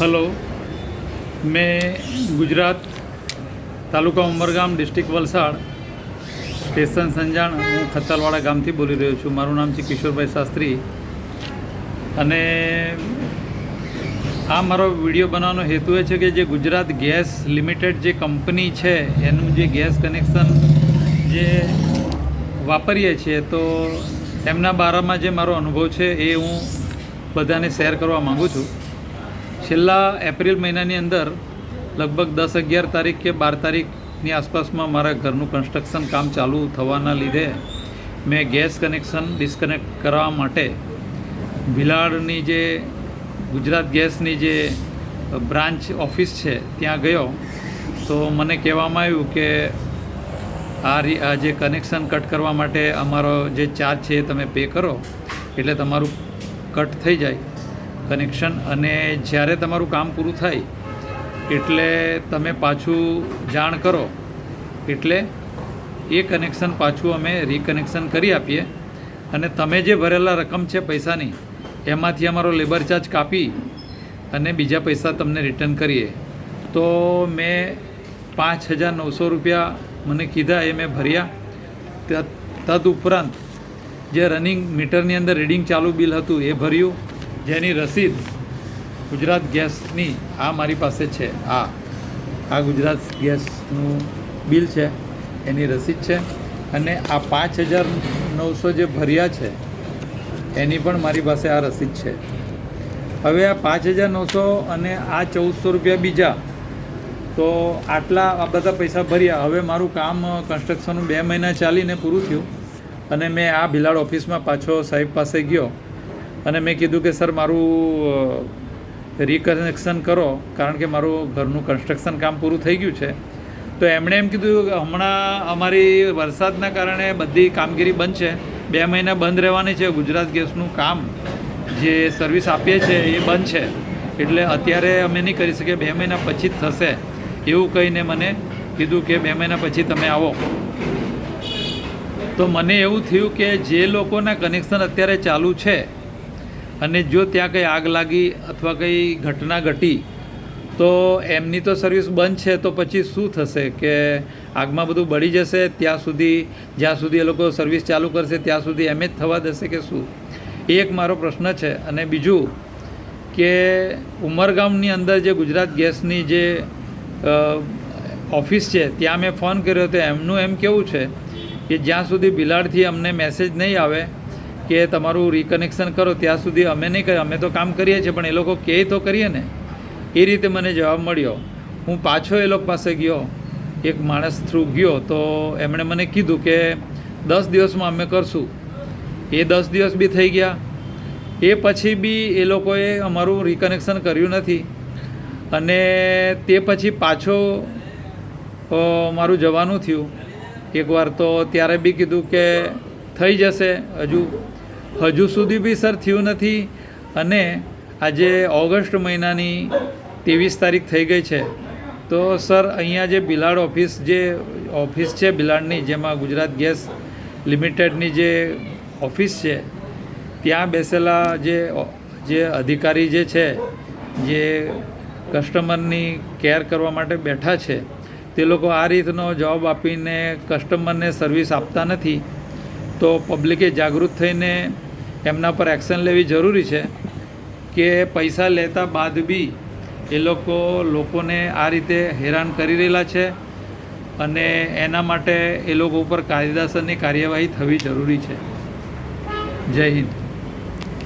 Hello, મેં ગુજરાત તાલુકા Umargam district Valsad station Sanjan હું ખત્તાલવાડા ગામથી બોલી રહ્યો છું. મારું નામ છે કિશોરભાઈ શાસ્ત્રી અને આ મારો વિડીયો બનાવવાનો હેતુ એ છે કે જે ગુજરાત ગેસ લિમિટેડ જે કંપની છે એનું જે ગેસ કનેક્શન જે વાપરીએ છીએ તો એમના બારામાં જે મારો અનુભવ છે એ હું બધાને શેર કરવા માગું છું. છેલ્લા એપ્રિલ મહિનાની અંદર લગભગ 10-11 તારીખ કે 12 તારીખની આસપાસમાં મારા ઘરનું કન્સ્ટ્રક્શન કામ ચાલુ થવાના લીધે મેં ગેસ કનેક્શન ડિસ્કનેક્ટ કરવા માટે ભીલાડની જે ગુજરાત ગેસની જે બ્રાન્ચ ઓફિસ છે ત્યાં ગયો તો મને કહેવામાં આવ્યું કે આ જે કનેક્શન કટ કરવા માટે અમારો જે ચાર્જ છે એ તમે પે કરો એટલે તમારું કટ થઈ જાય કનેક્શન, અને જ્યારે તમારું કામ પૂરું થાય એટલે તમે પાછું જાણ કરો એટલે એ કનેક્શન પાછું અમે રીકનેક્શન કરી આપીએ અને તમે જે ભરેલા રકમ છે પૈસાની એમાંથી અમારો લેબર ચાર્જ કાપી અને બીજા પૈસા તમને રિટર્ન કરીએ. તો મેં 5,900 રૂપિયા મને કીધા એ મેં ભર્યા. તદ ઉપરાંત જે રનિંગ મીટરની અંદર રીડિંગ ચાલુ બિલ હતું એ ભર્યું, જેની રસીદ ગુજરાત ગેસની આ મારી પાસે છે. આ ગુજરાત ગેસનું બિલ છે એની રસીદ છે અને આ 5,900 જે ભર્યા છે એની પણ મારી પાસે આ રસીદ છે. હવે આ 5,900 અને આ 1,400 રૂપિયા બીજા, તો આ બધા પૈસા ભર્યા. હવે મારું કામ કન્સ્ટ્રક્શનનું 2 મહિના ચાલીને પૂરું થયું અને મેં આ ભીલાડ ઓફિસમાં પાછો સાહેબ પાસે ગયો અને મેં કીધું કે સર મારું રીકનેક્શન કરો કારણ કે મારું ઘરનું કન્સ્ટ્રક્શન કામ પૂરું થઈ ગયું છે. તો એમણે એમ કીધું કે હમણાં અમારી વરસાદના કારણે બધી કામગીરી બંધ છે, 2 મહિના બંધ રહેવાની છે. ગુજરાત ગેસનું કામ જે સર્વિસ આપીએ છીએ એ બંધ છે એટલે અત્યારે અમે નહીં કરી શકીએ, 2 મહિના પછી જ થશે એવું કહીને મને કીધું કે 2 મહિના પછી તમે આવો. તો મને એવું થયું કે જે લોકોના કનેક્શન અત્યારે ચાલુ છે અને જો ત્યાં કંઈ આગ લાગી અથવા કંઈ ઘટના ઘટી તો એમની તો સર્વિસ બંધ છે, તો પછી શું થશે કે આગમાં બધું બળી જશે ત્યાં સુધી, જ્યાં સુધી એ લોકો સર્વિસ ચાલુ કરશે ત્યાં સુધી એમ જ થવા દેશે કે શું? એ એક મારો પ્રશ્ન છે. અને બીજું કે ઉમરગામની અંદર જે ગુજરાત ગેસની જે ઓફિસ છે ત્યાં મેં ફોન કર્યો તો એમનું એમ કેવું છે કે જ્યાં સુધી ભીલાડથી અમને મેસેજ નહીં આવે કે તમારું રીકનેક્શન કરો ત્યાં સુધી અમે નહીં કરીએ, અમે તો કામ કરીએ છીએ પણ એ લોકો કહે તો કરીએ ને. એ રીતે મને જવાબ મળ્યો. હું પાછો એ લોકો પાસે ગયો, એક માણસ થ્રુ ગયો તો એમણે મને કીધું કે 10 દિવસમાં અમે કરશું. એ 10 દિવસ બી થઈ ગયા, એ પછી બી એ લોકોએ અમારું રીકનેક્શન કર્યું નથી અને તે પછી પાછો મારું જવાનું થયું એકવાર. તો ત્યારે બી કીધું કે થઈ જશે, હજુ સુધી બી સર થયું નથી. અને આજે ઓગસ્ટ મહિનાની 23 તારીખ થઈ ગઈ છે. તો સર અહીંયા જે ભીલાડ ઓફિસ છે ભીલાડની, જેમાં ગુજરાત ગેસ લિમિટેડની જે ઓફિસ છે ત્યાં બેસેલા જે અધિકારી જે છે જે કસ્ટમરની કેર કરવા માટે બેઠા છે તે લોકો આ રીતનો જવાબ આપીને કસ્ટમરને સર્વિસ આપતા નથી. તો પબ્લિકે જાગૃત થઈને એમના પર એક્શન લેવી જરૂરી છે કે પૈસા લેતા બાદ બી એ લોકોને આ રીતે હેરાન કરી રહેલા છે અને એના માટે એ લોકો ઉપર કાયદેસરની કાર્યવાહી થવી જરૂરી છે. જય હિન્દ.